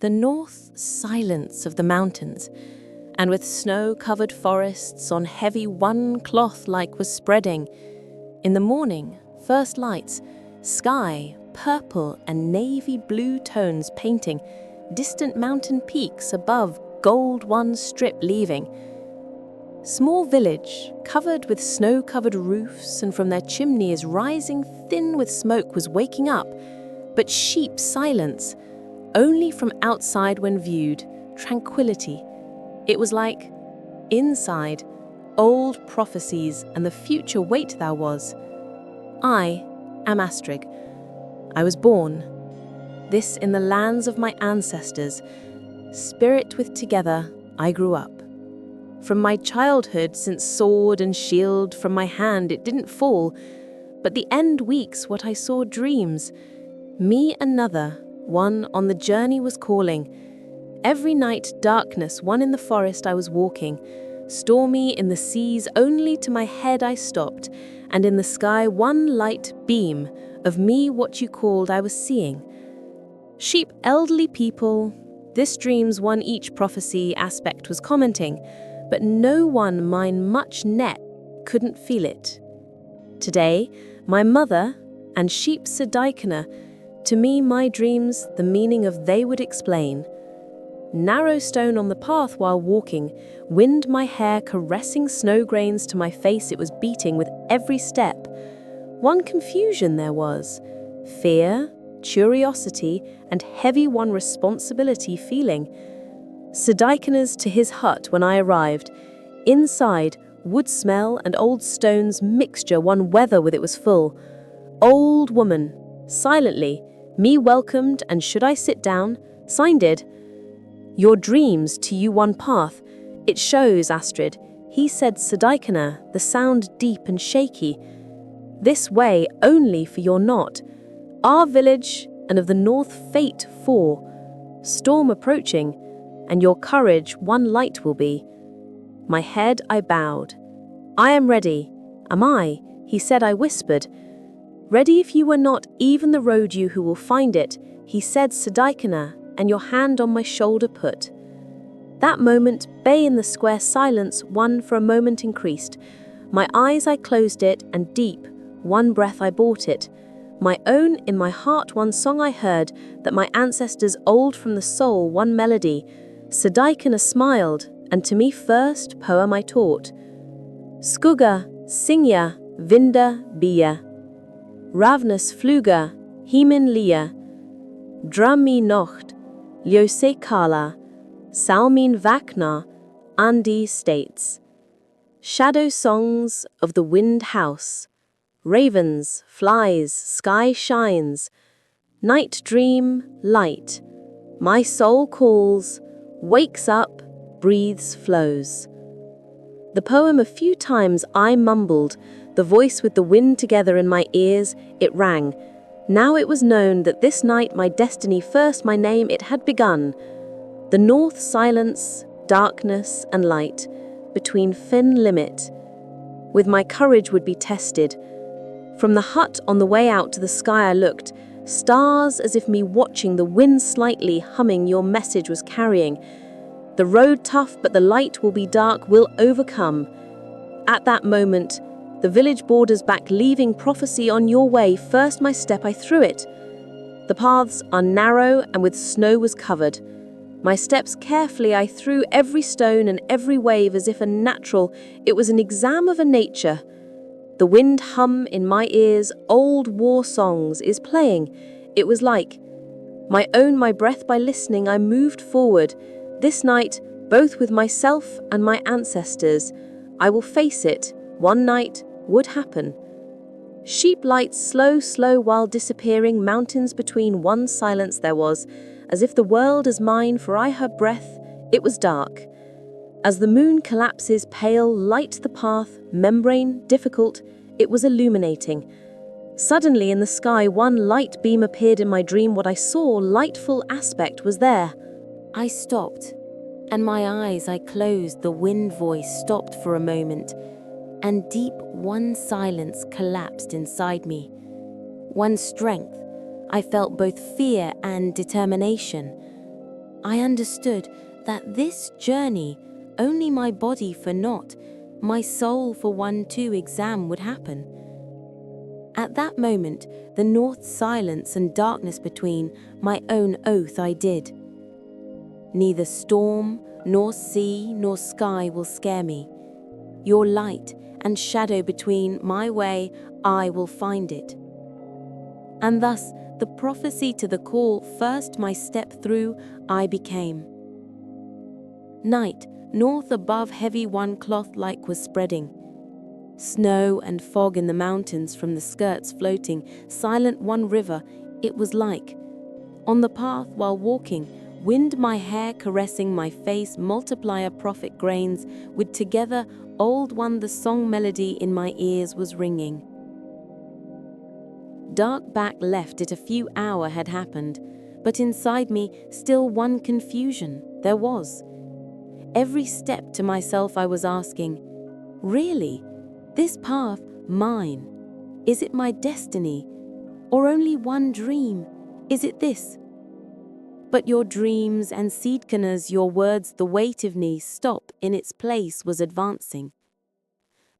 the north silence of the mountains, and with snow-covered forests on heavy one cloth like was spreading. In the morning, first lights, sky, purple and navy blue tones painting, distant mountain peaks above, gold one strip leaving. Small village, covered with snow-covered roofs, and from their chimneys rising thin with smoke was waking up, but sheep silence, only from outside when viewed, tranquility. It was like, inside, old prophecies and the future wait thou was. I am Astrid. I was born, this in the lands of my ancestors, spirit with together I grew up. From my childhood, since sword and shield from my hand it didn't fall, but the end weeks what I saw dreams. Me another, one on the journey was calling. Every night darkness, one in the forest I was walking. Stormy in the seas, only to my head I stopped, and in the sky one light beam of me what you called I was seeing. Sheep, elderly people, this dream's one each prophecy aspect was commenting, but no one mine much net couldn't feel it. Today, my mother and sheep Seiðkona, to me my dreams the meaning of they would explain. Narrow stone on the path while walking, wind my hair caressing snow grains to my face it was beating with every step. One confusion there was, fear, curiosity, and heavy one responsibility feeling. Seiðkona's to his hut when I arrived. Inside, wood smell and old stones mixture one weather with it was full. Old woman, silently, me welcomed and should I sit down, signed it. Your dreams to you one path, it shows Astrid, he said Seiðkona, the sound deep and shaky. This way only for your not, our village and of the north fate for, storm approaching, and your courage one light will be. My head I bowed. I am ready. Am I? He said I whispered. Ready if you were not even the road you who will find it, he said Seiðkona, and your hand on my shoulder put. That moment, bay in the square silence, one for a moment increased. My eyes I closed it, and deep, one breath I bought it. My own in my heart one song I heard, that my ancestors old from the soul one melody. Seiðkona smiled, and to me first poem I taught. Skugga, singja, vinda, bia. Ravnus fluga, himin lia. Drummi nocht, ljóse kala. Salmin vakna, andi states. Shadow songs of the wind house. Ravens, flies, sky shines. Night dream, light. My soul calls, wakes up, breathes, flows. The poem a few times I mumbled, the voice with the wind together in my ears, it rang. Now it was known that this night my destiny first my name it had begun. The north silence, darkness and light, between fin limit. With my courage would be tested. From the hut on the way out to the sky I looked, stars as if me watching the wind slightly humming your message was carrying. The road tough but the light will be dark, will overcome. At that moment, the village borders back leaving prophecy on your way, first my step I threw it. The paths are narrow and with snow was covered. My steps carefully I threw every stone and every wave as if a natural, it was an exam of a nature. The wind hum in my ears, old war songs is playing. It was like, my own my breath by listening I moved forward. This night, both with myself and my ancestors, I will face it, one night would happen. Sheep lights slow while disappearing, mountains between one silence there was, as if the world is mine for I her breath, it was dark. As the moon collapses pale, light the path, membrane, difficult, it was illuminating. Suddenly in the sky one light beam appeared in my dream, what I saw, lightful aspect was there. I stopped, and my eyes I closed, the wind voice stopped for a moment, and deep one silence collapsed inside me. One strength, I felt both fear and determination. I understood that this journey, only my body for naught, my soul for one too exam would happen. At that moment, the north silence and darkness between, my own oath I did. Neither storm, nor sea, nor sky will scare me. Your light and shadow between, my way, I will find it. And thus, the prophecy to the call first my step through, I became. Night, north above heavy one cloth like was spreading. Snow and fog in the mountains from the skirts floating, silent one river, it was like. On the path while walking, wind my hair caressing my face, multiplier prophet grains, with together old one the song melody in my ears was ringing. Dark back left it a few hour had happened, but inside me still one confusion there was. Every step to myself I was asking, really, this path mine? Is it my destiny? Or only one dream? Is it this? But your dreams and Seiðkona's, your words, the weight of me stop in its place was advancing.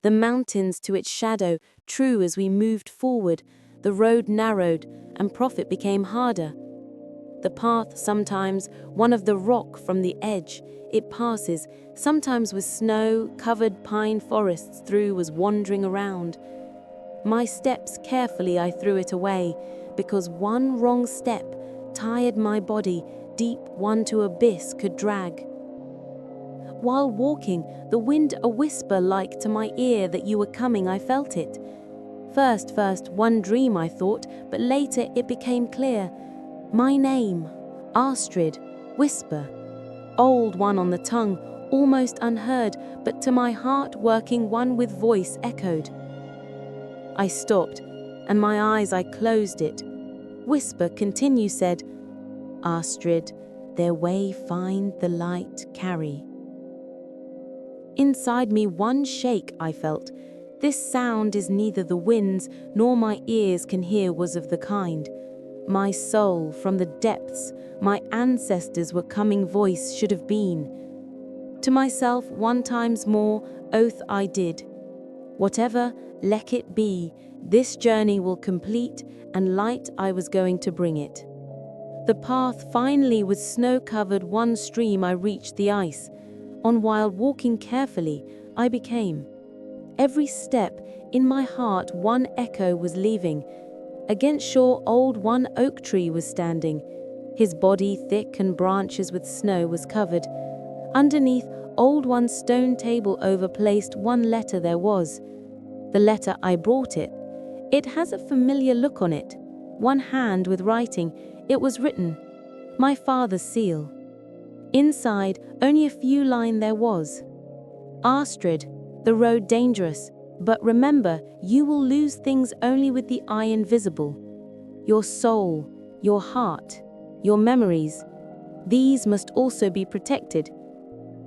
The mountains to its shadow, true as we moved forward, the road narrowed and prophet became harder. The path sometimes, one of the rock from the edge, it passes, sometimes with snow-covered pine forests through was wandering around. My steps carefully I threw it away, because one wrong step tired my body, deep one to abyss could drag. While walking, the wind a whisper like to my ear that you were coming, I felt it. First, one dream I thought, but later it became clear. My name, Astrid, whisper. Old one on the tongue, almost unheard, but to my heart working one with voice echoed. I stopped, and my eyes I closed it. Whisper continue said, Astrid, their way find the light carry. Inside me one shake I felt. This sound is neither the winds nor my ears can hear was of the kind. My soul from the depths, my ancestors were coming voice should have been. To myself one times more oath I did. Whatever let it be, this journey will complete and light I was going to bring it. The path finally with snow covered one stream I reached the ice. On while walking carefully I became. Every step in my heart one echo was leaving. Against shore old one oak tree was standing. His body thick and branches with snow was covered. Underneath old one stone table overplaced one letter there was. The letter I brought it. It has a familiar look on it. One hand with writing, it was written, my father's seal. Inside only a few line there was. Astrid, the road dangerous, but remember, you will lose things only with the eye invisible. Your soul, your heart, your memories, these must also be protected.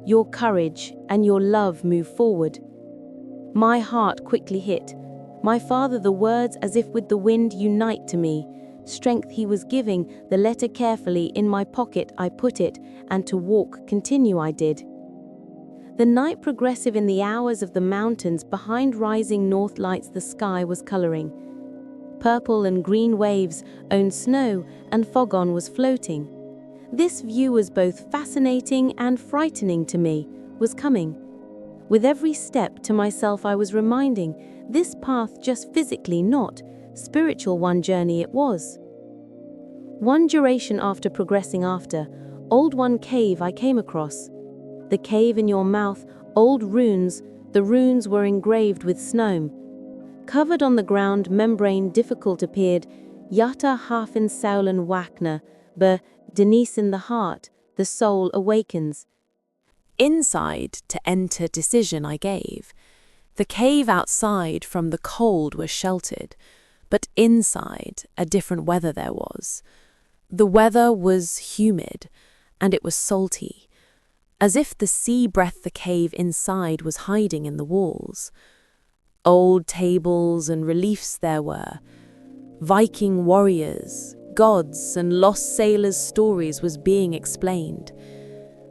Your courage and your love move forward. My heart quickly hit. My father the words as if with the wind unite to me. Strength he was giving, the letter carefully in my pocket I put it, and to walk continue I did. The night progressive in the hours of the mountains behind rising north lights the sky was coloring. Purple and green waves owned snow and fog on was floating. This view was both fascinating and frightening to me, was coming. With every step to myself I was reminding, this path just physically not, spiritual one journey it was. One duration after progressing after, old one cave I came across. The cave in your mouth, old runes, the runes were engraved with snow. Covered on the ground, membrane difficult appeared, Yata hafen saulen wakna, be Denise in the heart, the soul awakens. Inside to enter decision I gave. The cave outside from the cold was sheltered, but inside a different weather there was. The weather was humid, and it was salty. As if the sea breath the cave inside was hiding in the walls. Old tables and reliefs there were, Viking warriors, gods and lost sailors' stories was being explained.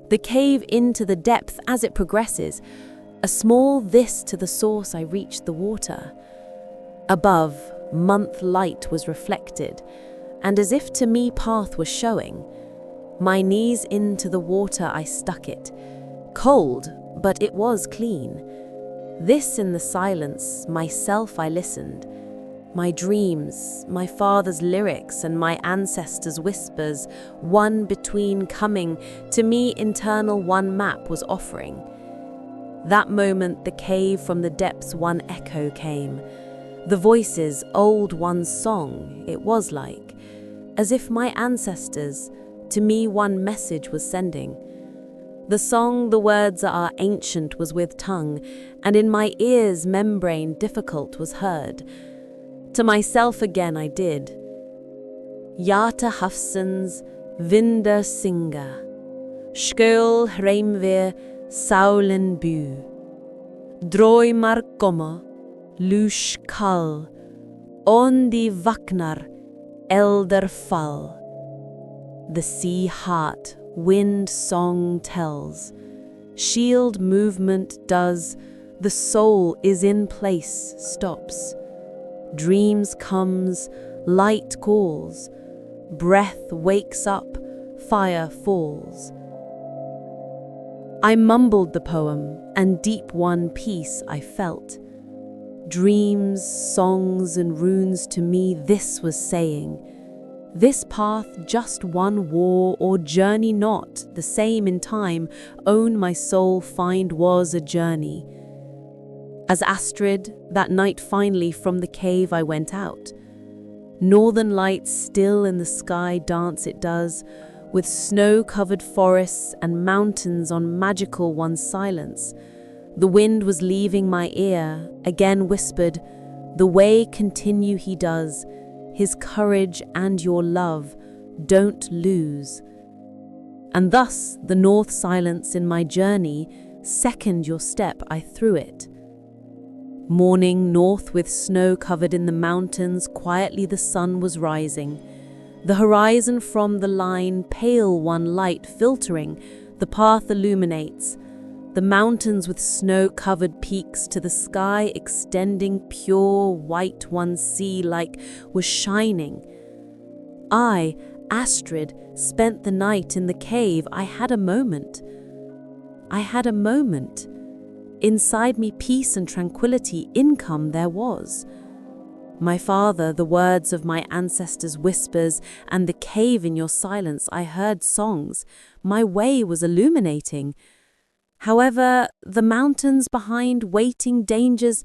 The cave into the depth as it progresses, a small this to the source I reached the water. Above, month light was reflected, and as if to me path was showing. My knees into the water I stuck it, cold, but it was clean. This in the silence, myself I listened. My dreams, my father's lyrics and my ancestors' whispers, one between coming, to me internal one map was offering. That moment the cave from the depths one echo came. The voices, old one's song, it was like, as if my ancestors, to me one message was sending. The song, the words are ancient was with tongue, and in my ears membrane difficult was heard. To myself again I did. Jata Hafsens, Vinder Singa, Skøl Hreimve, Saulen Bu, Droimar Gomma, Lush Kall, Ondi Vaknar, Elder Fall. The sea heart, wind song tells, shield movement does, the soul is in place, stops. Dreams comes, light calls, breath wakes up, fire falls. I mumbled the poem, and deep one peace I felt. Dreams, songs, and runes to me this was saying. This path just one war or journey not, the same in time, own my soul find was a journey. As Astrid, that night finally from the cave I went out. Northern lights still in the sky dance it does, with snow-covered forests and mountains on magical one silence. The wind was leaving my ear, again whispered, the way continue he does, his courage and your love, don't lose. And thus the north silence in my journey, second your step I threw it. Morning north with snow covered in the mountains, quietly the sun was rising. The horizon from the line, pale one light filtering, the path illuminates. The mountains with snow-covered peaks to the sky extending pure white one sea like was shining. I, Astrid, spent the night in the cave. I had a moment. Inside me peace and tranquility, income there was. My father, the words of my ancestors' whispers, and the cave in your silence I heard songs. My way was illuminating. However, the mountains behind waiting dangers,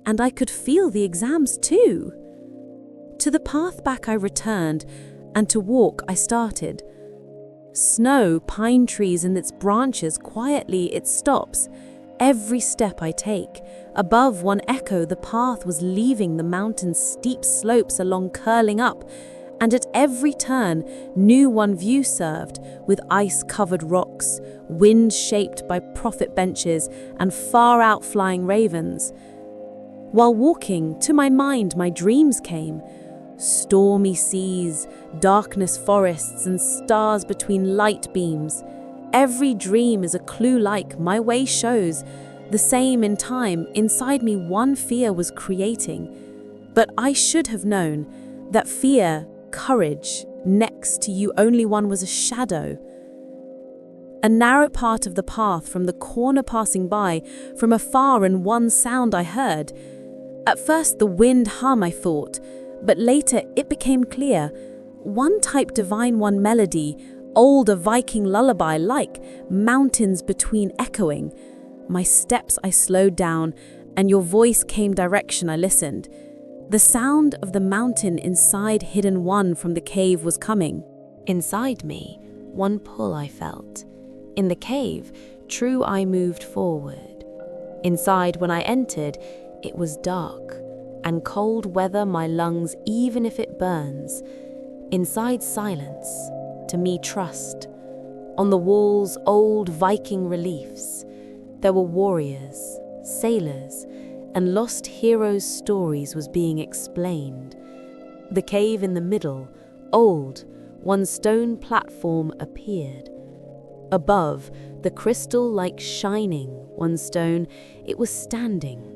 and I could feel the exams too. To the path back I returned, and to walk I started. Snow, pine trees and its branches, quietly it stops. Every step I take, above one echo the path was leaving the mountain's steep slopes along curling up, and at every turn new one view served, with ice-covered rocks, wind-shaped by prophet benches and far-out flying ravens. While walking, to my mind my dreams came. Stormy seas, darkness forests and stars between light beams. Every dream is a clue like my way shows. The same in time, inside me one fear was creating. But I should have known that fear, courage, next to you only one was a shadow. A narrow part of the path from the corner passing by, from afar and one sound I heard. At first the wind hum I thought, but later it became clear. One type divine one melody, old a Viking lullaby like, mountains between echoing. My steps I slowed down, and your voice came direction I listened. The sound of the mountain inside hidden one from the cave was coming. Inside me, one pull I felt. In the cave, true I moved forward. Inside when I entered, it was dark, and cold weather my lungs even if it burns. Inside silence, to me trust. On the walls old Viking reliefs. There were warriors, sailors, and lost heroes' stories was being explained. The cave in the middle, Old, one stone platform appeared. Above, the crystal-like shining one stone, it was standing.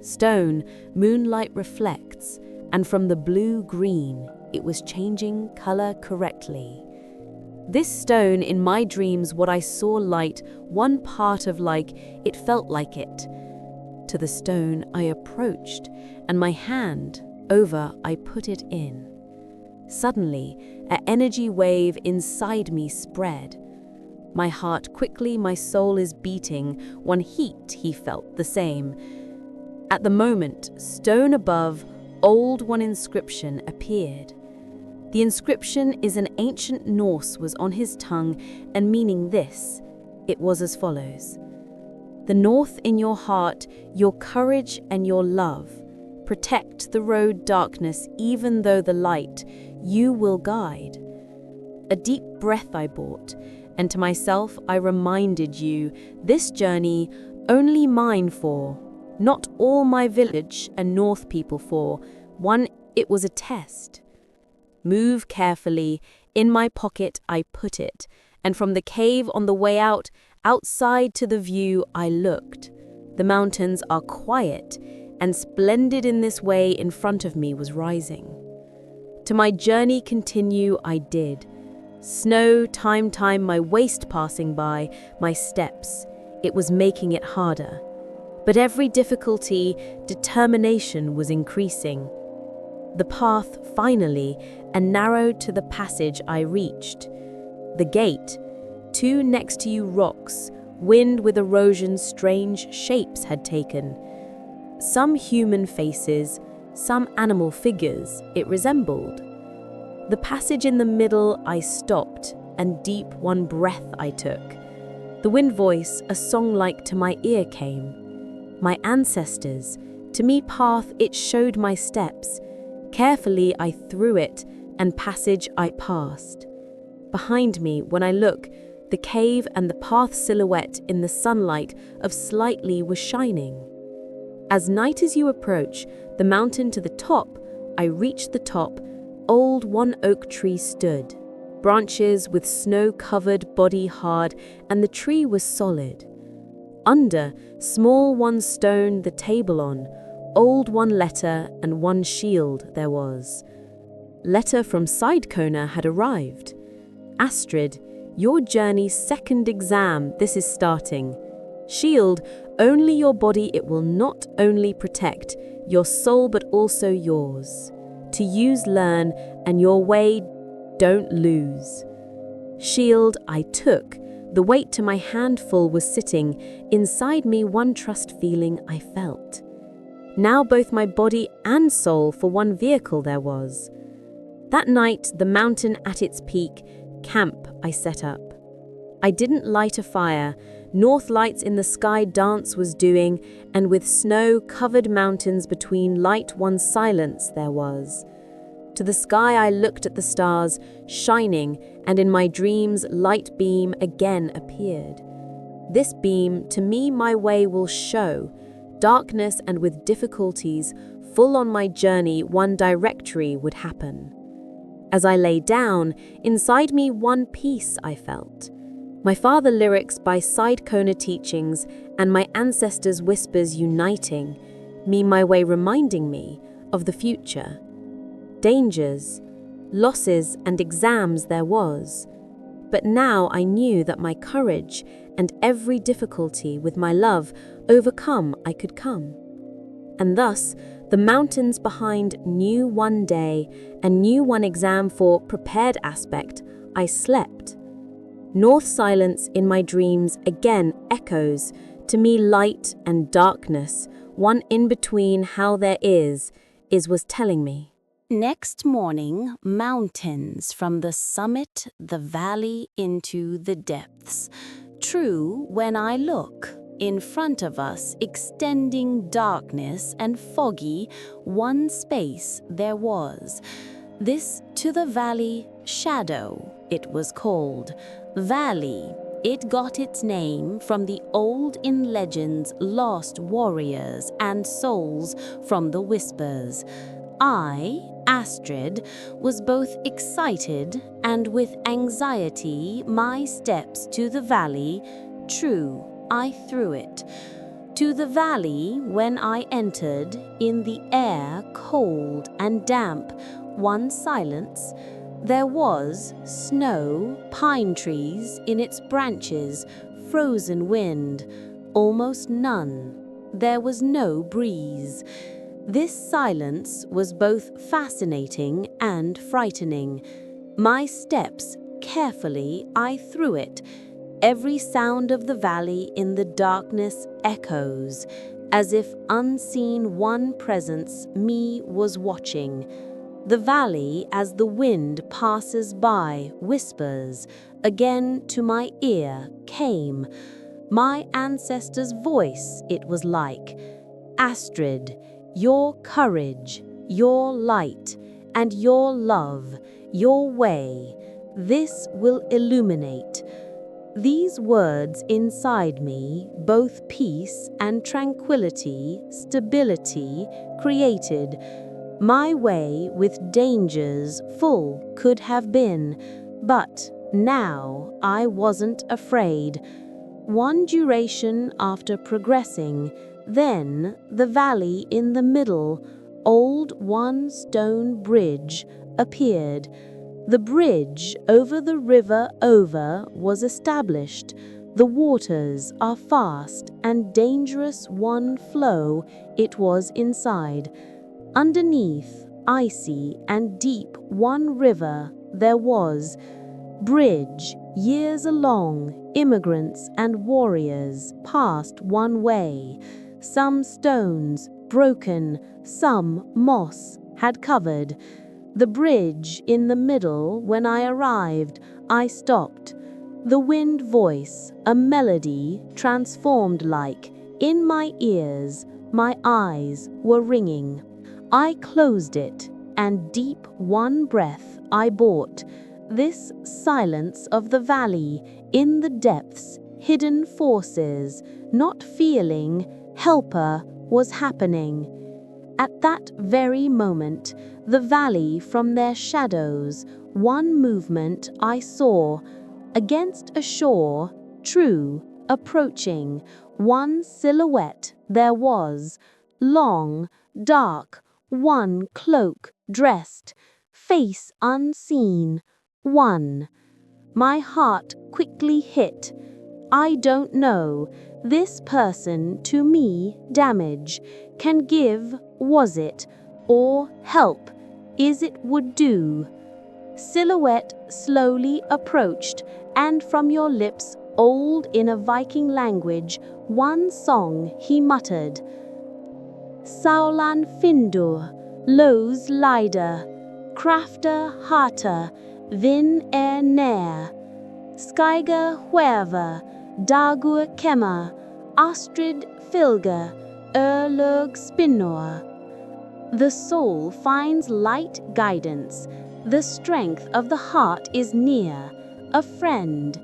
Stone, moonlight reflects, and from the blue-green, it was changing color correctly. This stone, in my dreams, what I saw light, one part of like, it felt like it. To the stone I approached, and my hand, over, I put it in. Suddenly, an energy wave inside me spread. My heart quickly, my soul is beating, one heat he felt the same. At the moment, stone above, old one inscription appeared. The inscription is an ancient Norse was on his tongue and meaning this, it was as follows. The north in your heart, your courage and your love. Protect the road darkness even though the light you will guide. A deep breath I brought, and to myself I reminded you, this journey only mine for, not all my village and north people for, one it was a test. Move carefully, in my pocket I put it, and from the cave on the way out, outside to the view I looked. The mountains are quiet, and splendid in this way in front of me was rising. To my journey continue I did. Snow, time, my waist passing by, my steps, it was making it harder. But every difficulty, determination was increasing. The path, finally, and narrowed to the passage I reached. The gate, two next to you rocks, wind with erosion strange shapes had taken. Some human faces, some animal figures it resembled. The passage in the middle I stopped, and deep one breath I took. The wind voice, a song like to my ear came. My ancestors, to me path it showed my steps. Carefully I threw it, and passage I passed. Behind me, when I look, the cave and the path silhouette in the sunlight of slightly was shining. As night as you approach, the mountain to the top, I reached the top, old one oak tree stood. Branches with snow-covered, body hard, and the tree was solid. Under, small one stone the table on, old one letter and one shield there was. Letter from Seiðkona had arrived. Astrid, your journey's second exam, this is starting. Shield, only your body it will not only protect, your soul but also yours. To use learn, and your way don't lose. Shield I took, the weight to my handful was sitting, inside me one trust feeling I felt. Now both my body and soul for one vehicle there was. That night, the mountain at its peak, camp I set up. I didn't light a fire, north lights in the sky dance was doing, and with snow-covered mountains between light one silence there was. To the sky I looked at the stars, shining, and in my dreams light beam again appeared. This beam to me my way will show, darkness and with difficulties, full on my journey one directory would happen. As I lay down, inside me one peace I felt. My father lyrics by Seiðkona teachings and my ancestors' whispers uniting, me my way reminding me of the future. Dangers, losses and exams there was, but now I knew that my courage and every difficulty with my love overcome I could come. And thus, the mountains behind knew one day and knew one exam for prepared aspect, I slept. North silence in my dreams again echoes, to me light and darkness, one in between how there is was telling me. Next morning, mountains from the summit, the valley into the depths. True, when I look, in front of us, extending darkness and foggy, one space there was. This to the valley, shadow, it was called. Valley, it got its name from the old in legends lost warriors and souls from the whispers. I, Astrid was both excited and with anxiety. My steps to the valley, true, I threw it. To the valley when I entered, in the air cold and damp, one silence. There was snow, pine trees in its branches, frozen wind, almost none. There was no breeze. This silence was both fascinating and frightening. My steps, carefully I threw it. Every sound of the valley in the darkness echoes, as if unseen one presence me was watching. The valley, as the wind passes by, whispers, again to my ear came. My ancestor's voice, it was like, Astrid, your courage, your light, and your love, your way, this will illuminate. These words inside me, both peace and tranquility, stability, created. My way with dangers full could have been, but now I wasn't afraid. One duration after progressing, then the valley in the middle, old one-stone bridge, appeared. The bridge over the river was established. The waters are fast and dangerous one flow, it was inside. Underneath, icy and deep one river there was. Bridge, years along, immigrants and warriors passed one way. Some stones, broken, some moss, had covered. The bridge in the middle, when I arrived, I stopped. The wind voice, a melody, transformed like, in my ears, my eyes were ringing. I closed it, and deep one breath I bought. This silence of the valley, in the depths, hidden forces, not feeling, helper, was happening. At that very moment, the valley from their shadows, one movement I saw, against a shore, true, approaching, one silhouette there was, long, dark, one cloak dressed, face unseen, one. My heart quickly hit. I don't know, this person to me damage, can give, was it, or help, is it would do. Silhouette slowly approached, and from your lips, old in a Viking language, one song he muttered. Saulan Findur, Los Lider, Krafter Harter, Vin Nair, Skyga Huerva, Dagur Kemmer, Astrid Filger, Erlurg Spinnor. The soul finds light guidance. The strength of the heart is near, a friend.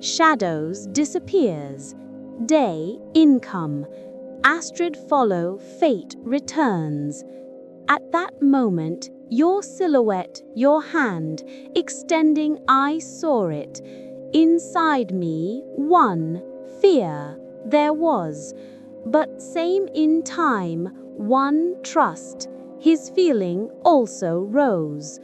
Shadows disappears. Day income. Astrid follow, fate returns. At that moment, your silhouette, your hand, extending I saw it. Inside me, one, fear, there was. But same in time, one trust, his feeling also rose.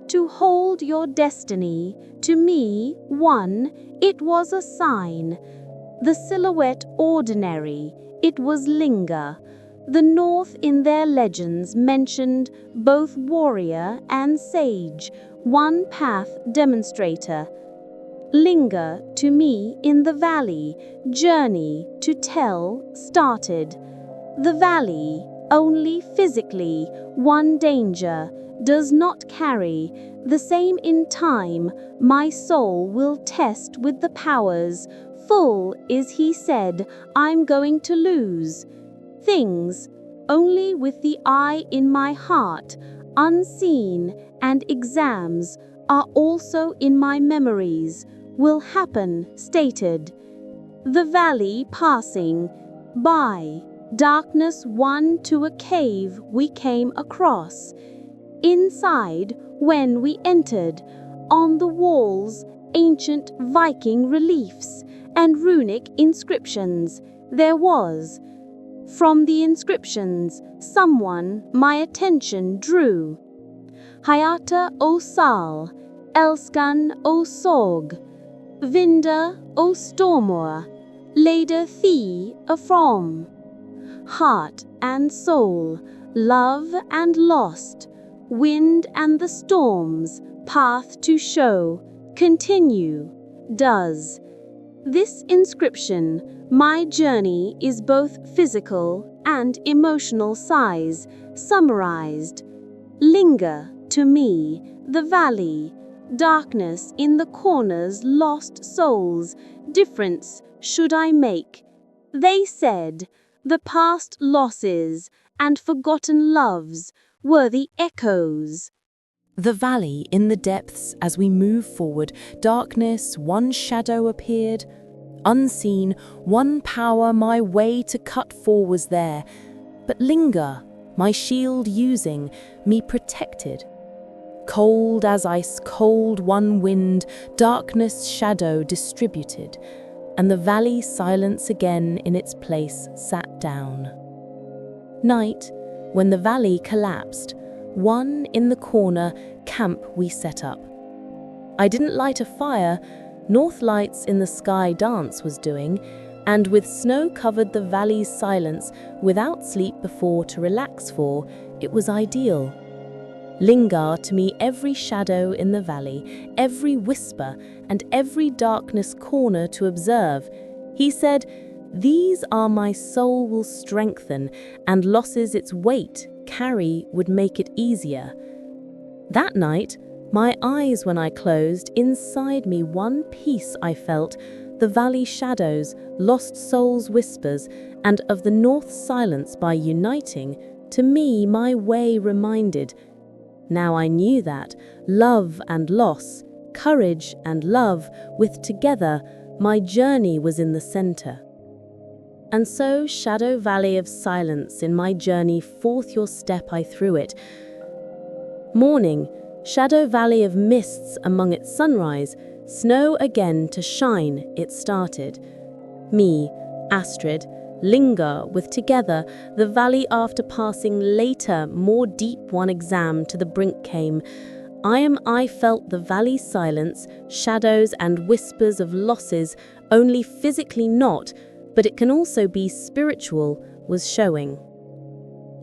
To hold your destiny, to me, one, it was a sign. The silhouette ordinary, it was Lyngar. The North in their legends mentioned both warrior and sage, one path demonstrator. Lyngar to me in the valley, journey to tell started. The valley, only physically, one danger, does not carry. The same in time, my soul will test with the powers. Full is he said, I'm going to lose. Things, only with the eye in my heart, unseen, and exams, are also in my memories, will happen, stated. The valley passing by, darkness one to a cave we came across. Inside, when we entered, on the walls, ancient Viking reliefs and runic inscriptions, there was. From the inscriptions, someone my attention drew. Hyata o Sal, Elskan o Sorg, Vinda o Stormor, Leder Thee Afrom. Heart and soul, love and lost, wind and the storms, path to show, continue, does. This inscription, my journey is both physical and emotional size, summarized. Linger, to me, the valley, darkness in the corners, lost souls, difference should I make? They said, the past losses and forgotten loves were the echoes. The valley in the depths as we move forward, darkness, one shadow appeared. Unseen, one power my way to cut for was there. But Lyngar, my shield using, me protected. Cold as ice, cold one wind, darkness shadow distributed, and the valley silence again in its place sat down. Night, when the valley collapsed, one in the corner camp we set up. I didn't light a fire, north lights in the sky dance was doing, and with snow covered the valley's silence, without sleep before to relax for, it was ideal. Lyngar to me every shadow in the valley, every whisper, and every darkness corner to observe. He said, these are my soul will strengthen, and losses its weight carry would make it easier. That night, my eyes when I closed, inside me one peace I felt, the valley shadows, lost souls whispers, and of the north silence by uniting, to me my way reminded. Now I knew that, love and loss, courage and love, with together, my journey was in the center. And so, shadow valley of silence, in my journey forth your step I threw it. Morning, shadow valley of mists among its sunrise, snow again to shine it started. Me, Astrid, Lyngar with together, the valley after passing later, more deep one exam to the brink came. I felt the valley silence, shadows and whispers of losses, only physically not, but it can also be spiritual, was showing.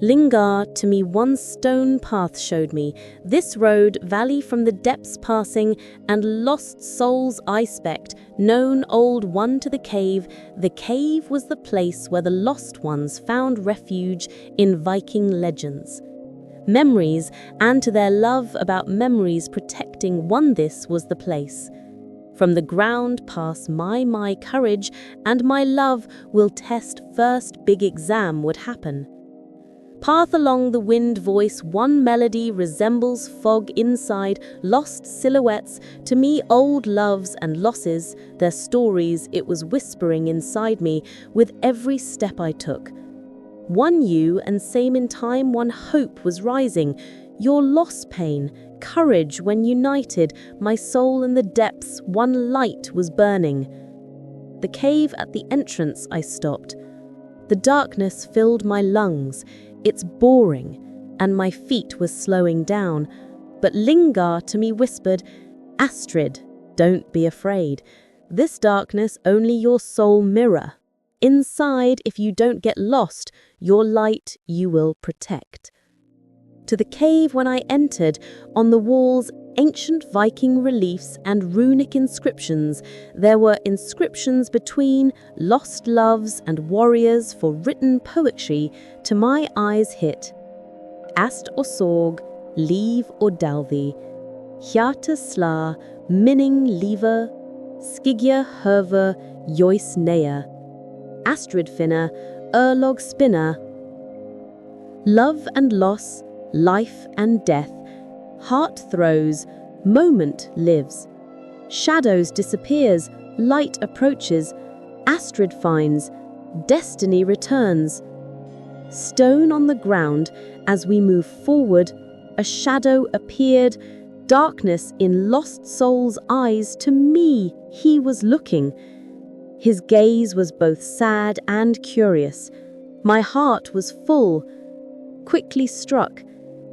Lyngar to me one stone path showed me, this road, valley from the depths passing, and lost souls I specked, known old one to the cave. The cave was the place where the lost ones found refuge in Viking legends. Memories, and to their love about memories protecting one this was the place. From the ground pass my courage, and my love will test first big exam would happen. Path along the wind voice, one melody resembles fog inside, lost silhouettes, to me old loves and losses, their stories it was whispering inside me with every step I took. One you and same in time one hope was rising, your loss pain, courage when united, my soul in the depths one light was burning. The cave at the entrance I stopped. The darkness filled my lungs, it's boring, and my feet were slowing down, but Lyngar to me whispered, Astrid, don't be afraid. This darkness only your soul mirror. Inside, if you don't get lost, your light you will protect. To the cave when I entered, on the walls, ancient Viking reliefs and runic inscriptions. There were inscriptions between lost loves and warriors for written poetry to my eyes hit. Ast or sorg, leave or dalthi, hjarta sla, minning lever, skigja herver, jois neya, Astrid finna, urlog spinner. Love and loss, life and death, heart throws, moment lives. Shadows disappears, light approaches, Astrid finds, destiny returns. Stone on the ground, as we move forward, a shadow appeared, darkness in lost soul's eyes. To me, he was looking. His gaze was both sad and curious. My heart was full, quickly struck.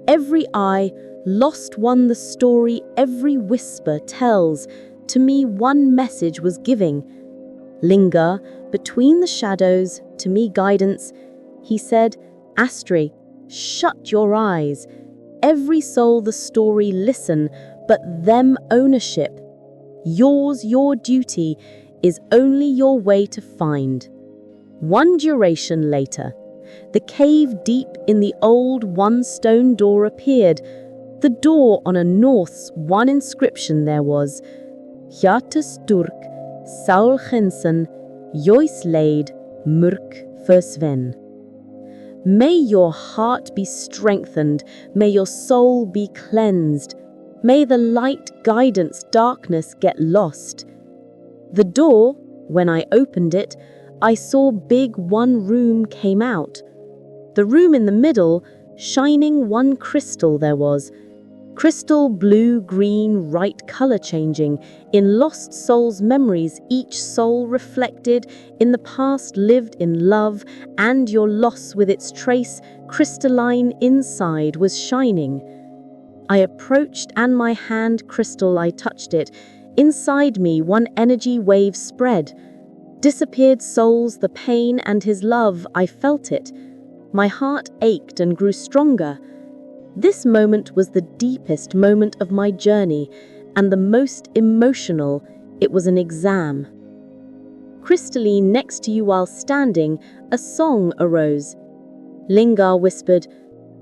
Every eye, lost one the story every whisper tells. To me one message was giving. Lyngar, between the shadows, to me guidance. He said, Astrid, shut your eyes. Every soul the story listen, but them ownership. Yours, your duty, is only your way to find. One duration later, the cave deep in the old one-stone door appeared. The door on a Norse one inscription there was, Hjartes Turk, Saul Jensen, Jois Leid, Murk Versven. May your heart be strengthened, may your soul be cleansed, may the light guidance darkness get lost. The door, when I opened it, I saw big one room came out. The room in the middle, shining one crystal there was. Crystal, blue, green, right color changing. In lost souls' memories, each soul reflected. In the past lived in love, and your loss with its trace, crystalline inside, was shining. I approached, and my hand crystal, I touched it. Inside me, one energy wave spread. Disappeared souls, the pain and his love, I felt it. My heart ached and grew stronger. This moment was the deepest moment of my journey, and the most emotional. It was an exam. Crystalline, next to you while standing, a song arose. Lyngar whispered,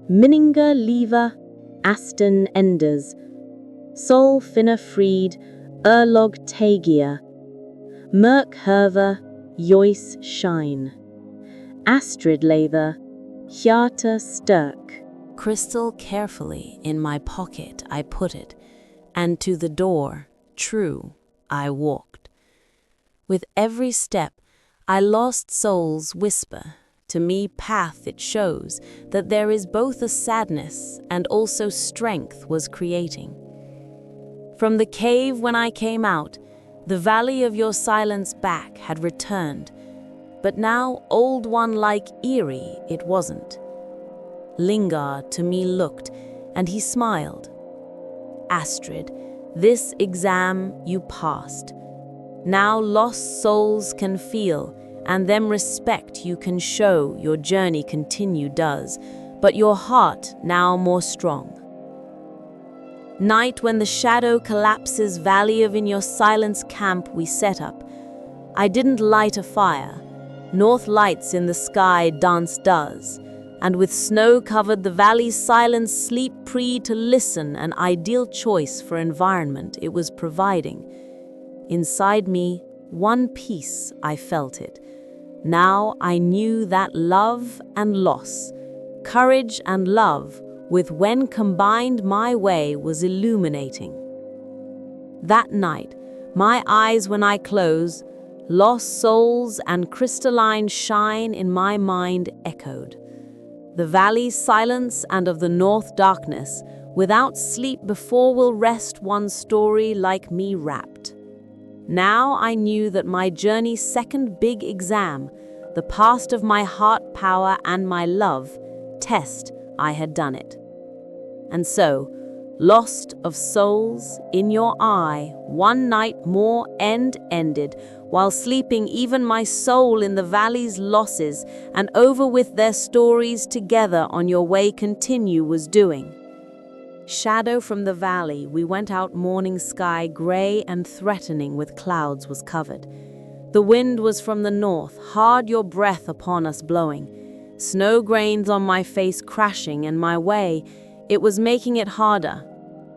Minninga liva, Aston enders. Sol finna fried, Erlog tegia. Merk herva, Jois shine. Astrid lever, Hjarta sterk. Crystal carefully in my pocket I put it, and to the door, true, I walked. With every step, I lost soul's whisper. To me path it shows that there is both a sadness and also strength was creating. From the cave when I came out, the valley of your silence back had returned, but now old one like eerie it wasn't. Lyngar to me looked, and he smiled. Astrid, this exam you passed. Now lost souls can feel, and them respect you can show. Your journey continue does, but your heart now more strong. Night when the shadow collapses, valley of in your silence camp we set up. I didn't light a fire. North lights in the sky dance does. And with snow covered the valley's silence sleep pre to listen, an ideal choice for environment it was providing. Inside me, one peace I felt it. Now I knew that love and loss, courage and love, with when combined my way was illuminating. That night, my eyes when I close, lost souls and crystalline shine in my mind echoed. The valley's silence and of the north darkness, without sleep before will rest one story like me wrapped. Now I knew that my journey's second big exam, the past of my heart power and my love, test, I had done it. And so, lost of souls, in your eye, one night more ended, while sleeping even my soul in the valley's losses, and over with their stories together on your way continue was doing. Shadow from the valley, we went out morning sky, grey and threatening with clouds was covered. The wind was from the north, hard your breath upon us blowing. Snow grains on my face crashing, and my way, it was making it harder.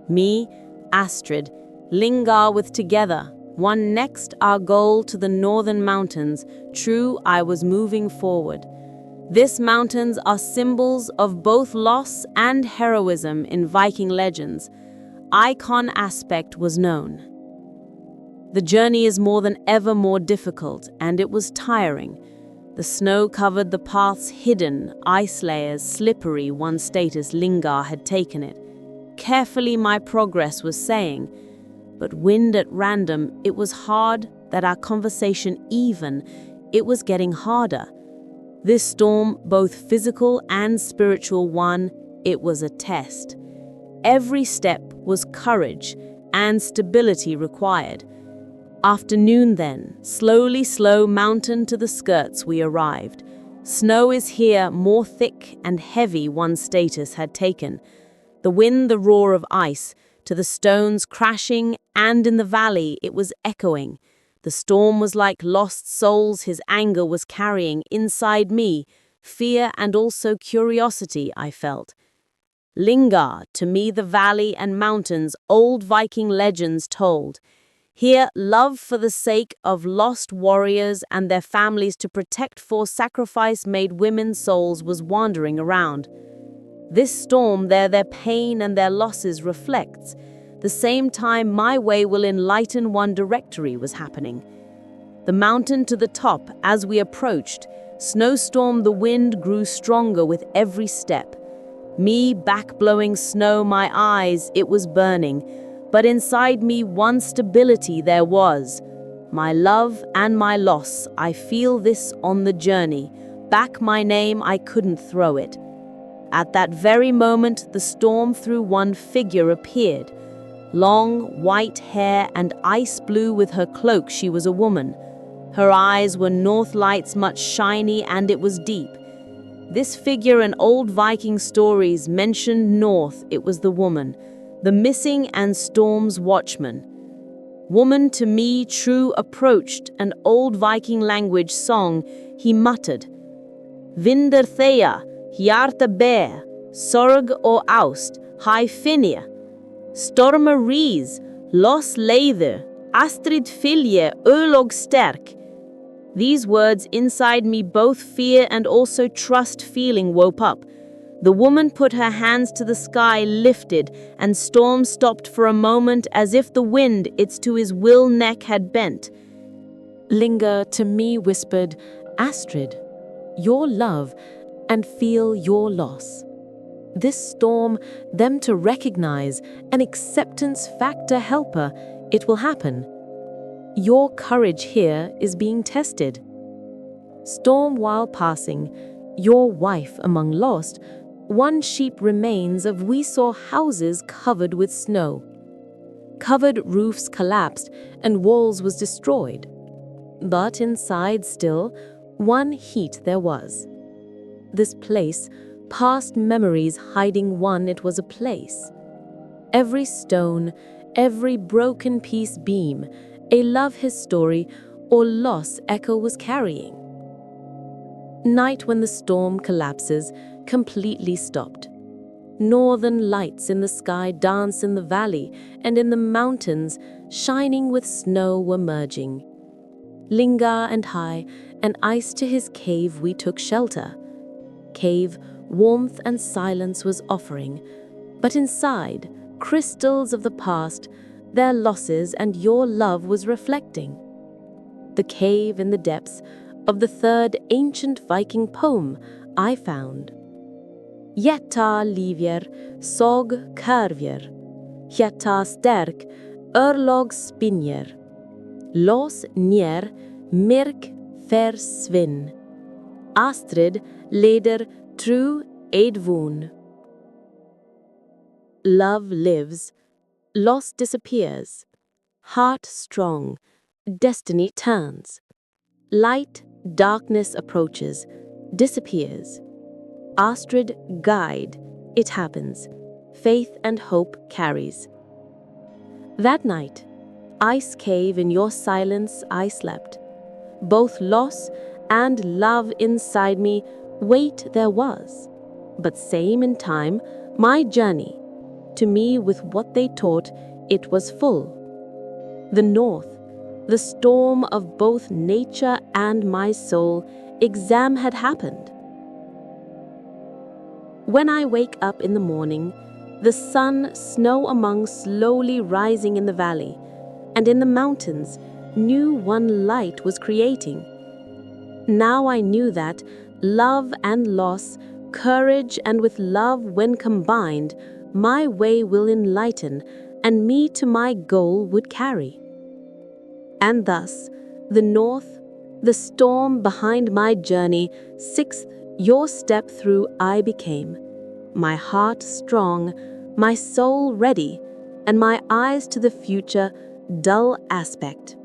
Me, Astrid, Lyngar with together, one next our goal to the northern mountains. True, I was moving forward. These mountains are symbols of both loss and heroism in Viking legends. Icon aspect was known. The journey is more than ever more difficult, and it was tiring. The snow covered the paths hidden, ice layers slippery, one status Lyngar had taken it. carefully my progress was saying, but wind at random, it was hard that our conversation it was getting harder. This storm, both physical and spiritual one, it was a test. Every step was courage and stability required. Afternoon then, slow mountain to the skirts we arrived. Snow is here more thick and heavy one status had taken. The wind the roar of ice, to the stones crashing, and in the valley it was echoing. The storm was like lost souls his anger was carrying inside me, fear and also curiosity I felt. Lyngar, to me the valley and mountains old Viking legends told. Here, love for the sake of lost warriors and their families to protect for sacrifice made women's souls was wandering around. This storm there their pain and their losses reflects. The same time my way will enlighten one directory was happening. The mountain to the top as we approached, snowstorm the wind grew stronger with every step. Me back blowing snow my eyes, it was burning. But inside me one stability there was. My love and my loss, I feel this on the journey. Back my name, I couldn't throw it. At that very moment, the storm through one figure appeared. Long, white hair and ice blue with her cloak, she was a woman. Her eyes were north lights much shiny and it was deep. This figure in old Viking stories mentioned north, it was the woman. The missing and storm's watchman. Woman to me true approached, an old Viking language song, he muttered. Vinder Thea, hjarta bear, sorg og aust, high finia. Stormer ries, los leider, Astrid fylje, ölog sterk. These words inside me both fear and also trust feeling woke up. The woman put her hands to the sky lifted, and storm stopped for a moment as if the wind its to his will neck had bent. Lyngar to me whispered, Astrid, your love, and feel your loss. This storm, them to recognize, an acceptance factor helper, it will happen. Your courage here is being tested. Storm while passing, your wife among lost, one sheep remains of we saw houses covered with snow. Covered roofs collapsed and walls was destroyed. But inside still, one heat there was. This place, past memories hiding one it was a place. Every stone, every broken piece beam, a love his story or loss echo was carrying. Night when the storm collapses, completely stopped. Northern lights in the sky dance in the valley and in the mountains, shining with snow were merging. Lyngar and high, and ice to his cave we took shelter. Cave, warmth and silence was offering, but inside, crystals of the past, their losses and your love was reflecting. The cave in the depths of the third ancient Viking poem I found. Hjärta livjer, såg kärvjer, hjärta stärk, örlog spinjer, los ner, mörk försvinn. Astrid leder tru edvun. Love lives, loss disappears, heart strong, destiny turns. Light, darkness approaches, disappears. Astrid guide, it happens. Faith and hope carries. That night, ice cave in your silence I slept. Both loss and love inside me, wait there was. But same in time, my journey. To me with what they taught, it was full. The north, the storm of both nature and my soul, exam had happened. When I wake up in the morning, the sun, snow among slowly rising in the valley, and in the mountains, new one light was creating. Now I knew that love and loss, courage and with love when combined, my way will enlighten, and me to my goal would carry. And thus, the north, the storm behind my journey, sixth, your step through I became, my heart strong, my soul ready, and my eyes to the future, dull aspect.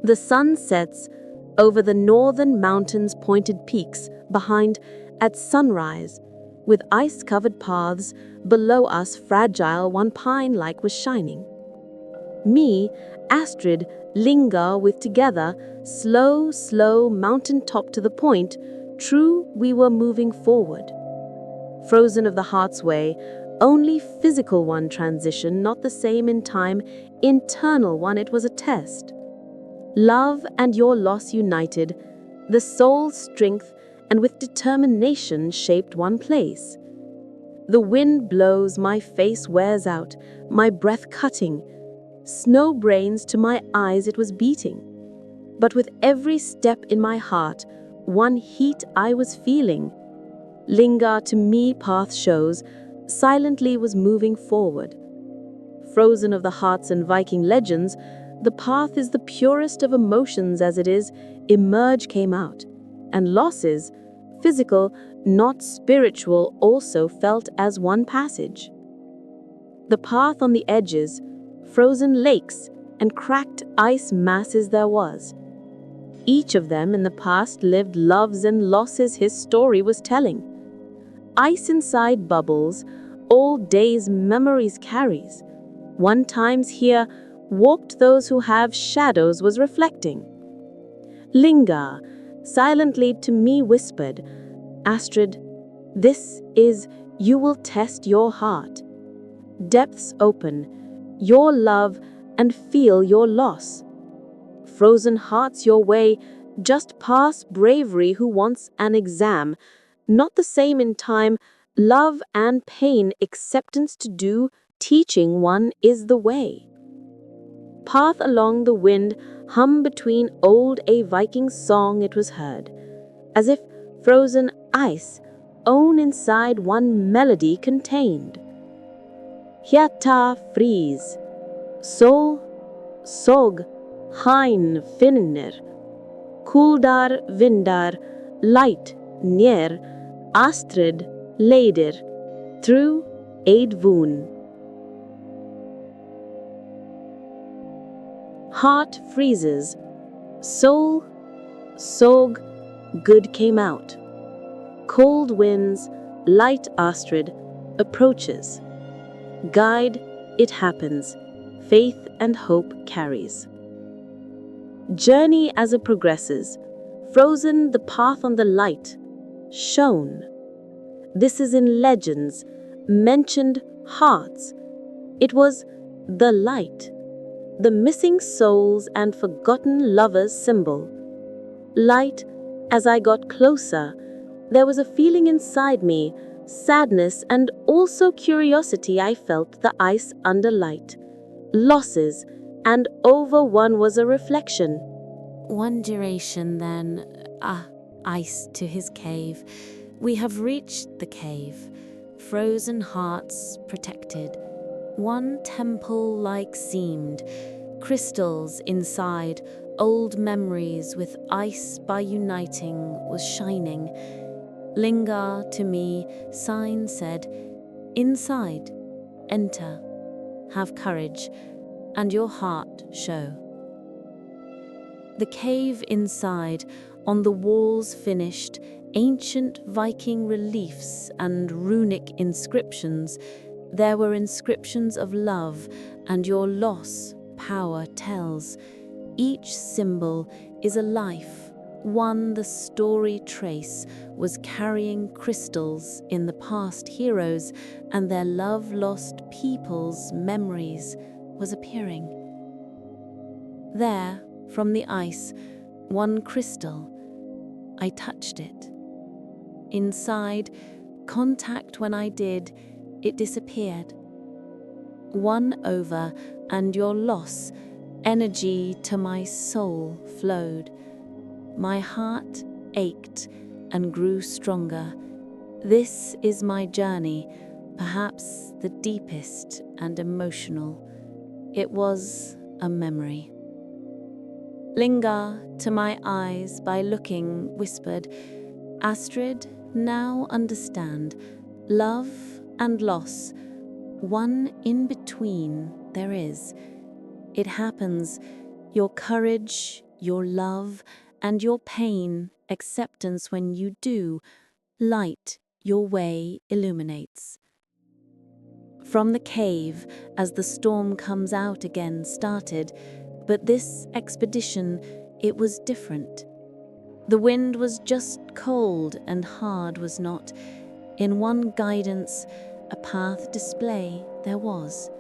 The sun sets over the northern mountains' pointed peaks behind at sunrise, with ice-covered paths below us fragile one pine-like was shining. Me, Astrid, Lyngar with together, slow mountain top to the point, true we were moving forward. Frozen of the heart's way, only physical one transition, not the same in time, internal one it was a test. Love and your loss united, the soul's strength and with determination shaped one place. The wind blows, my face wears out, my breath cutting, snow brains to my eyes it was beating. But with every step in my heart, one heat I was feeling. Lyngar to me path shows, silently was moving forward. Frozen of the hearts and Viking legends, the path is the purest of emotions as it is, emerge came out. And losses, physical, not spiritual, also felt as one passage. The path on the edges, frozen lakes, and cracked ice masses there was. Each of them in the past lived loves and losses his story was telling. Ice inside bubbles, all days memories carries. One times here, walked those who have shadows was reflecting. Lyngar, silently to me whispered, Astrid, this is, you will test your heart. Depths open, your love and feel your loss. Frozen hearts your way, just pass bravery who wants an exam, not the same in time, love and pain, acceptance to do, teaching one is the way. Path along the wind, hum between old a Viking song it was heard, as if frozen ice, own inside one melody contained. Hjata freeze, sol, sog, hein finner, kuldar vindar, light, njer, Astrid, leder, through aid voon. Heart freezes, soul, sog, good came out. Cold winds, light Astrid, approaches. Guide, it happens, faith and hope carries. Journey as it progresses, frozen the path on the light, shown. This is in legends, mentioned hearts. It was the light. The missing souls and forgotten lovers symbol. Light, as I got closer, there was a feeling inside me, sadness and also curiosity. I felt the ice under light, losses, and over one was a reflection. One duration then, ice to his cave. We have reached the cave, frozen hearts protected. One temple-like seemed, crystals inside, old memories with ice by uniting was shining. Lyngar to me, sign said, inside, enter, have courage, and your heart show. The cave inside, on the walls finished, ancient Viking reliefs and runic inscriptions. There were inscriptions of love, and your loss, power tells. Each symbol is a life. One the story trace was carrying crystals in the past heroes, and their love-lost people's memories was appearing. There, from the ice, one crystal. I touched it. Inside, contact when I did, it disappeared. One over, and your loss, energy to my soul flowed. My heart ached and grew stronger. This is my journey, perhaps the deepest and emotional. It was a memory. Lyngar, to my eyes by looking, whispered, Astrid, now understand. Love and loss, one in between there is. It happens, your courage, your love, and your pain, acceptance when you do, light your way illuminates. From the cave, as the storm comes out again, started, but this expedition, it was different. The wind was just cold and hard was not. In one guidance, a path display there was.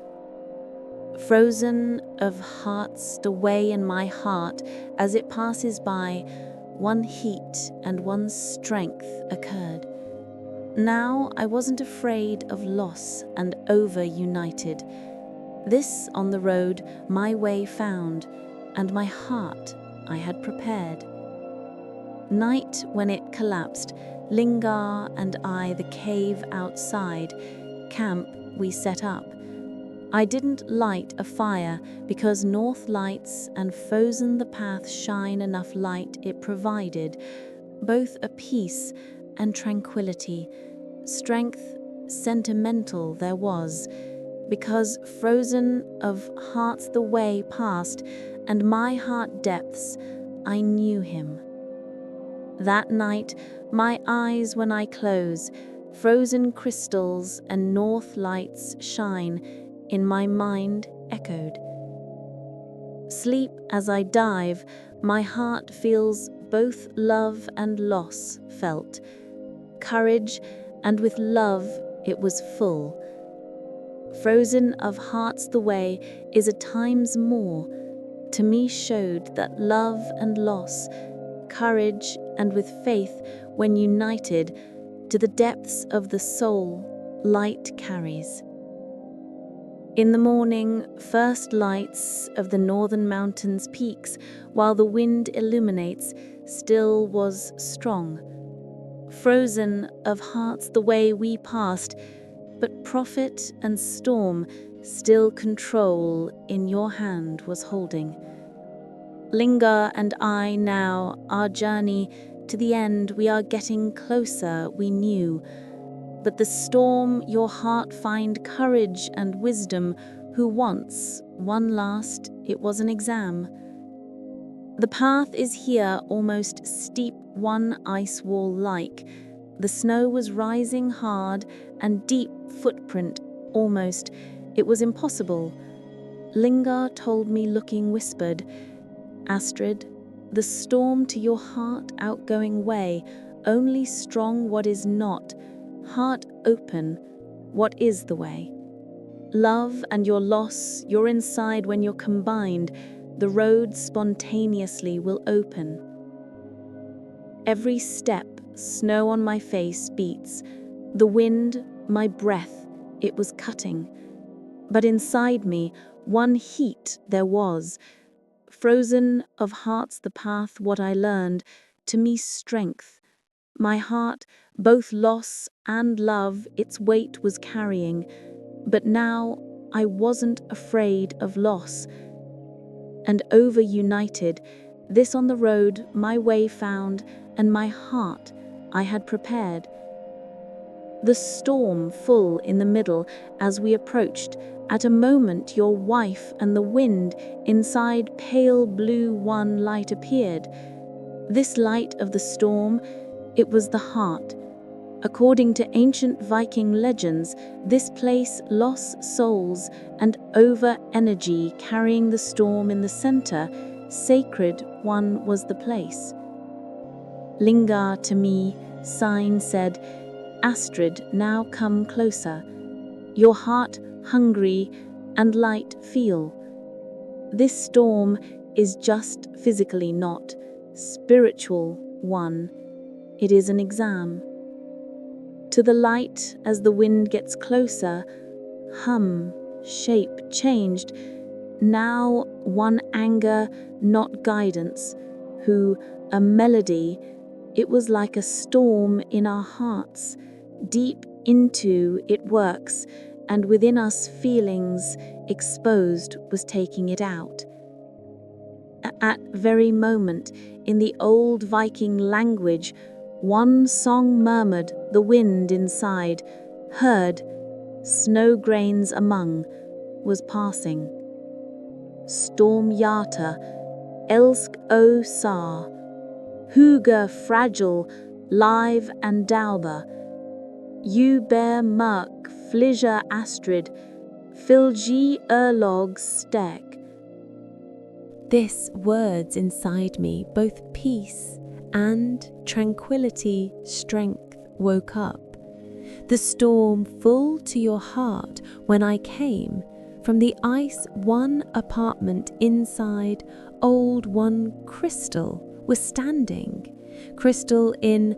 Frozen of hearts away in my heart as it passes by, one heat and one strength occurred. Now I wasn't afraid of loss and over-united. This on the road my way found, and my heart I had prepared. Night when it collapsed, Lyngar and I the cave outside, camp we set up. I didn't light a fire because north lights and frozen the path shine enough light it provided, both a peace and tranquility, strength sentimental there was, because frozen of hearts the way past and my heart depths, I knew him. That night, my eyes when I close, frozen crystals and north lights shine, in my mind echoed. Sleep as I dive, my heart feels both love and loss felt, courage, and with love it was full. Frozen of hearts the way is a times more, to me showed that love and loss, courage and with faith when united, to the depths of the soul, light carries. In the morning, first lights of the northern mountains' peaks, while the wind illuminates, still was strong. Frozen of hearts the way we passed, but prophet and storm still control in your hand was holding. Lyngar and I now, our journey to the end, we are getting closer, we knew. But the storm, your heart find courage and wisdom, who wants one last, it was an exam. The path is here almost steep, one ice wall like. The snow was rising hard and deep footprint, almost. It was impossible. Lyngar told me looking whispered, Astrid, the storm to your heart outgoing way, only strong what is not, heart open, what is the way? Love and your loss, your inside when you're combined, the road spontaneously will open. Every step, snow on my face beats, the wind, my breath, it was cutting. But inside me, one heat there was, frozen of hearts the path what I learned, to me strength. My heart, both loss and love, its weight was carrying, but now I wasn't afraid of loss. And over-united, this on the road my way found, and my heart I had prepared. The storm full in the middle as we approached, at a moment your wife and the wind inside pale blue one light appeared. This light of the storm, it was the heart. According to ancient Viking legends, this place lost souls and over energy carrying the storm in the center, sacred one was the place. Lyngar to me, sign said, Astrid, now come closer. Your heart hungry and light feel. This storm is just physically not, spiritual one. It is an exam. To the light as the wind gets closer, hum, shape changed, now one anger, not guidance, who, a melody, it was like a storm in our hearts, Deep into it works, and within us feelings exposed was taking it out. At very moment, in the old Viking language, one song murmured, the wind inside, heard, snow grains among, was passing. Storm Yata, elsk o sar, huger fragile, live and dauber, you bear murk, flisher Astrid, filgi erlog stek. This words inside me, both peace and tranquility, strength woke up. The storm full to your heart when I came from the ice one apartment inside old one crystal was standing. Crystal in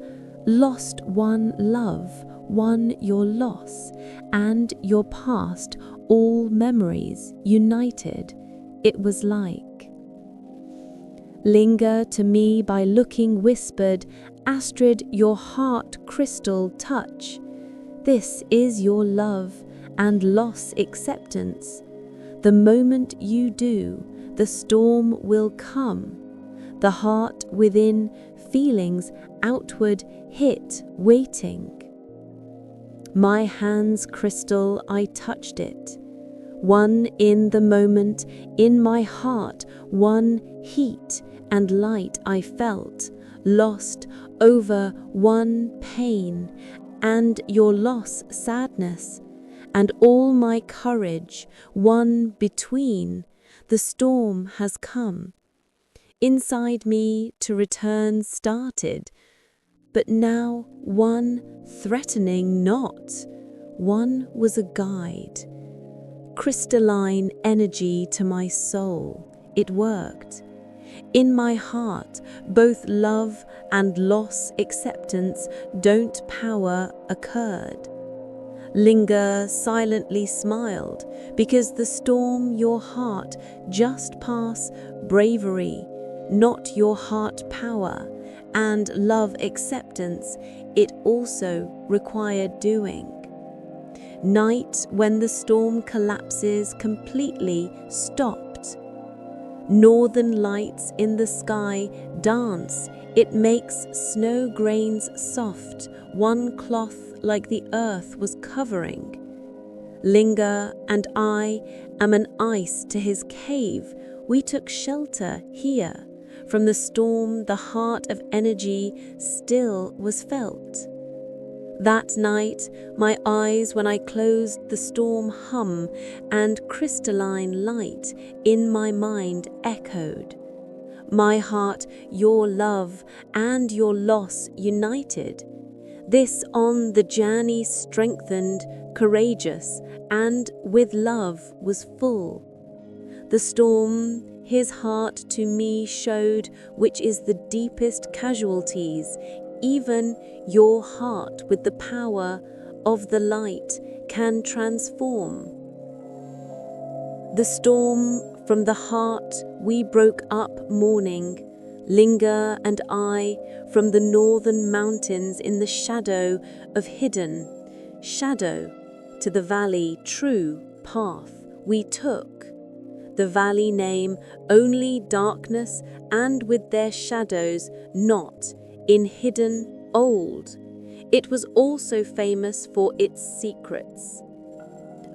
lost one love, one your loss, and your past all memories united. It was like Lyngar to me by looking whispered, Astrid, your heart crystal touch. This is your love and loss acceptance. The moment you do, the storm will come. The heart within, feelings outward hit, waiting. My hands crystal, I touched it. One in the moment, in my heart, one heat and light I felt, lost over one pain, and your loss sadness, and all my courage, one between, the storm has come. Inside me to return started, but now one threatening not, one was a guide. Crystalline energy to my soul, it worked. In my heart, both love and loss acceptance don't power occurred. Lyngar silently smiled, because the storm your heart just pass bravery, not your heart power, and love acceptance, it also required doing. Night when the storm collapses completely stopped. Northern lights in the sky dance, it makes snow grains soft, one cloth like the earth was covering. Lyngar and I am an ice to his cave, we took shelter here. From the storm the heart of energy still was felt. That night, my eyes when I closed the storm hum, and crystalline light in my mind echoed. My heart, your love and your loss united. This on the journey strengthened, courageous, and with love was full. The storm, his heart to me showed, which is the deepest casualties. Even your heart with the power of the light can transform. The storm from the heart we broke up mourning, Lyngar and I from the northern mountains in the shadow of hidden, shadow to the valley true path we took. The valley name only darkness and with their shadows not in hidden old. It was also famous for its secrets.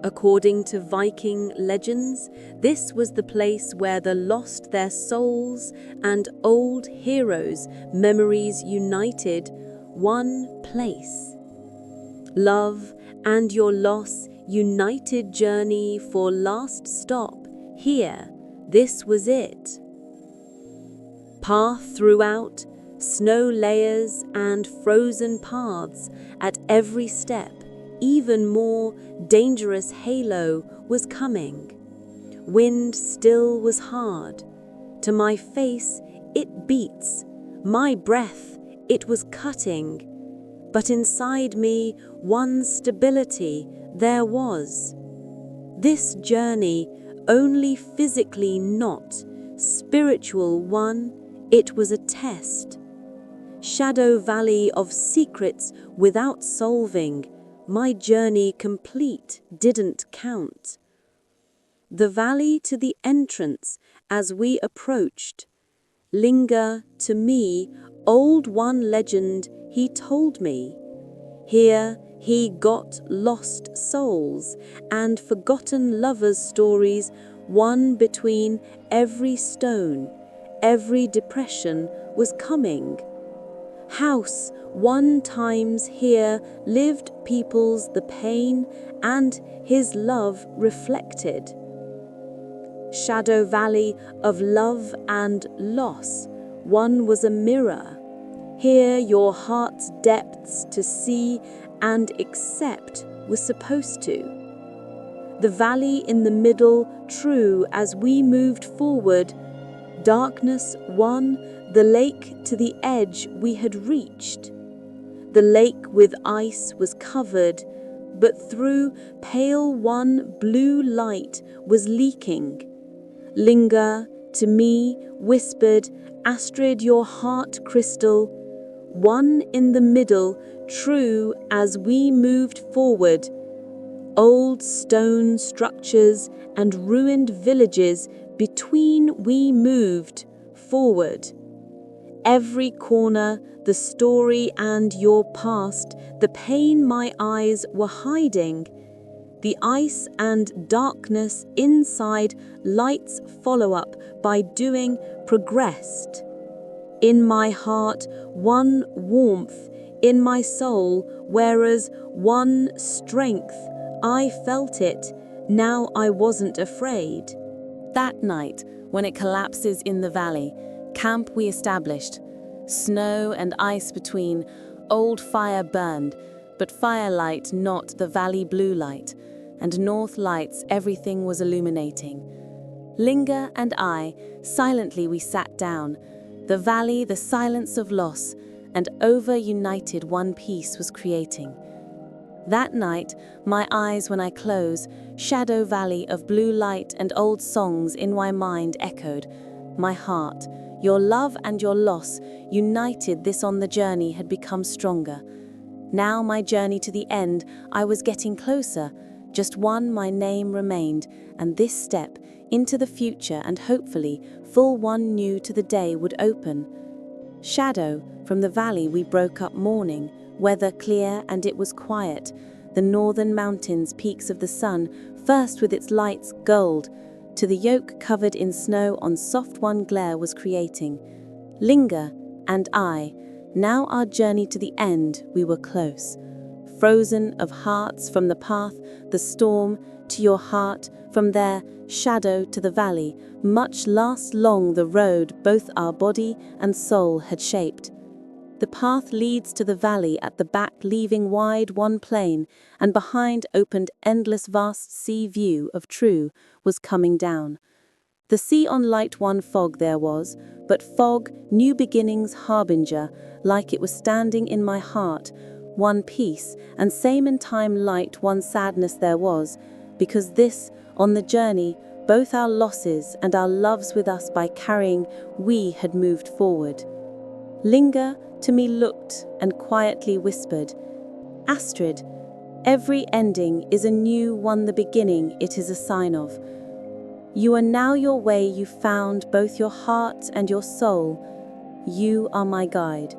According to Viking legends, this was the place where the lost their souls and old heroes' memories united, one place. Love and your loss united journey for last stop, here, this was it. Path throughout, snow layers and frozen paths at every step, even more dangerous halo was coming. Wind still was hard. To my face it beats, my breath it was cutting. But inside me one stability there was. This journey only physically not, spiritual one, it was a test. shadow valley of secrets without solving, my journey complete didn't count. The valley to the entrance as we approached. Lyngar to me, old one legend he told me. Here he got lost souls and forgotten lovers' stories, one between every stone. Every depression was coming. House one times here lived peoples the pain and his love reflected. Shadow valley of love and loss, one was a mirror. Here your heart's depths to see and accept was supposed to. The valley in the middle, true as we moved forward. Darkness one, the lake to the edge we had reached. The lake with ice was covered, but through pale one blue light was leaking. Lyngar to me whispered, Astrid, your heart crystal, one in the middle, true as we moved forward. Old stone structures and ruined villages between we moved forward. Every corner, the story and your past, the pain my eyes were hiding. The ice and darkness inside, light's follow-up by doing progressed. In my heart, one warmth, in my soul, whereas one strength, I felt it, now I wasn't afraid. That night, when it collapses in the valley, camp we established. Snow and ice between, old fire burned, but firelight not the valley blue light, and north lights everything was illuminating. Lyngar and I, silently we sat down, the valley the silence of loss, and over united one piece was creating. That night, my eyes when I close, shadow valley of blue light and old songs in my mind echoed. My heart, your love and your loss, united this on the journey had become stronger. Now my journey to the end, I was getting closer. Just one my name remained, and this step into the future and hopefully full one new to the day would open. Shadow, from the valley we broke up morning, weather clear and it was quiet. The northern mountains, peaks of the sun, first with its lights gold, to the yoke covered in snow on soft one glare was creating. Lyngar and I, now our journey to the end, we were close. Frozen of hearts from the path, the storm, to your heart, from there, shadow to the valley, much last long the road both our body and soul had shaped. The path leads to the valley at the back, leaving wide one plain, and behind opened endless vast sea view of true was coming down. The sea on light one fog there was, but fog, new beginnings harbinger, like it was standing in my heart, one peace, and same in time light one sadness there was, because this, on the journey, both our losses and our loves with us by carrying, we had moved forward. Lyngar to me looked and quietly whispered, Astrid, every ending is a new one, the beginning it is a sign of. You are now your way, you found both your heart and your soul. You are my guide.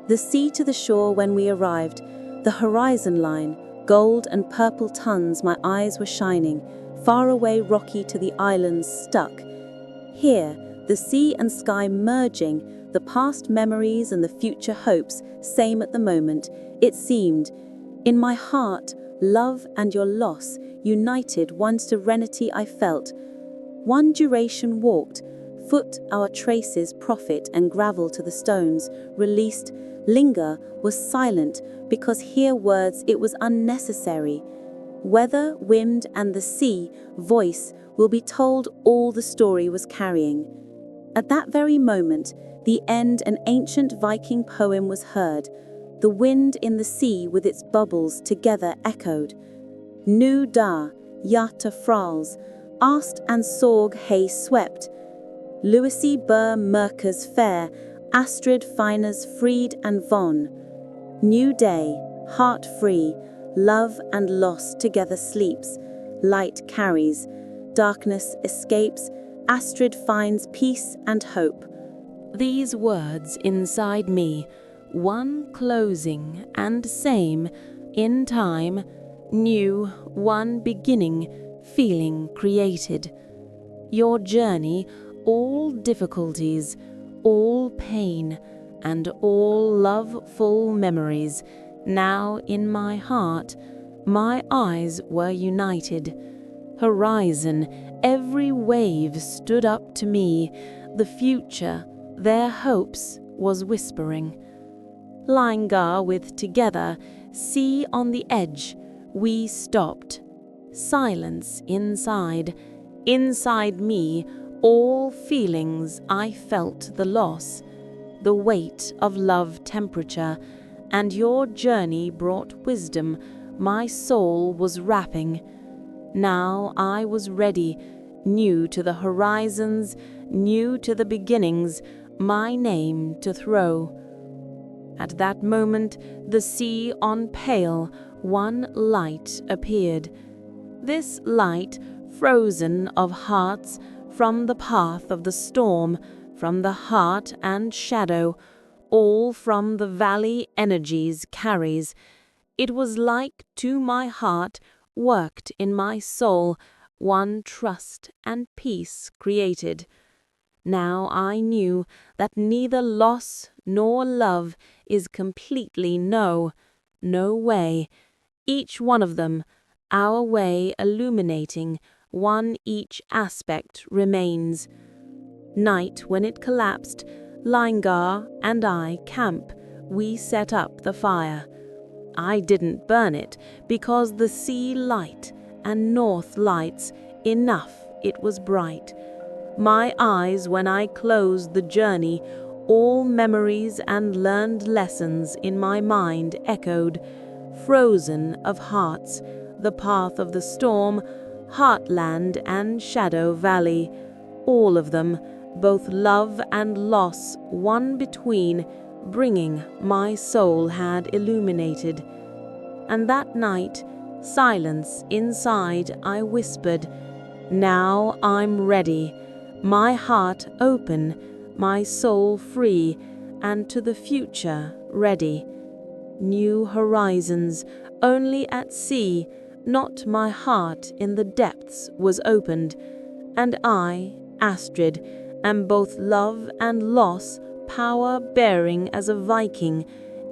The sea to the shore when we arrived, the horizon line, gold and purple tons my eyes were shining, far away rocky to the islands stuck. Here, the sea and sky merging, the past memories and the future hopes, same at the moment, it seemed. In my heart, love and your loss, united one serenity I felt. One duration walked, foot our traces profit and gravel to the stones, released. Lyngar was silent because here words it was unnecessary. Weather, wind and the sea, voice, will be told all the story was carrying. At that very moment, the end an ancient Viking poem was heard. The wind in the sea with its bubbles together echoed. Nu da, jata frals, ast and sorg hay swept. Lucy bur merkers fair, Astrid Finers freed and Von. New day, heart free, love and loss together sleeps, light carries, darkness escapes, Astrid finds peace and hope. These words inside me, one closing and same, in time, new, one beginning, feeling created. Your journey, all difficulties, all pain, and all love-full memories, now in my heart, my eyes were united. Horizon, every wave stood up to me, the future, their hopes, was whispering. Lyngar with together, sea on the edge, we stopped. Silence inside me, all feelings I felt the loss, the weight of love temperature, and your journey brought wisdom my soul was wrapping. Now I was ready, new to the horizons, new to the beginnings, my name to throw. At that moment, the sea on pale, one light appeared. This light, frozen of hearts, from the path of the storm, from the heart and shadow, all from the valley energies carries. It was like to my heart, worked in my soul, one trust and peace created. Now I knew that neither loss nor love is completely no way. Each one of them, our way illuminating, one each aspect remains. Night when it collapsed, Lyngar and I camp, we set up the fire. I didn't burn it because the sea light and north lights, enough it was bright. My eyes when I closed the journey, all memories and learned lessons in my mind echoed, frozen of hearts, the path of the storm, heartland and shadow valley, all of them, both love and loss, one between, bringing my soul had illuminated. And that night, silence inside, I whispered, now I'm ready, my heart open, my soul free, and to the future ready. New horizons, only at sea, not my heart in the depths was opened, and I, Astrid, am both love and loss, power bearing as a Viking,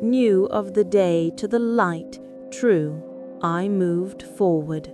knew of the day to the light, true, I moved forward.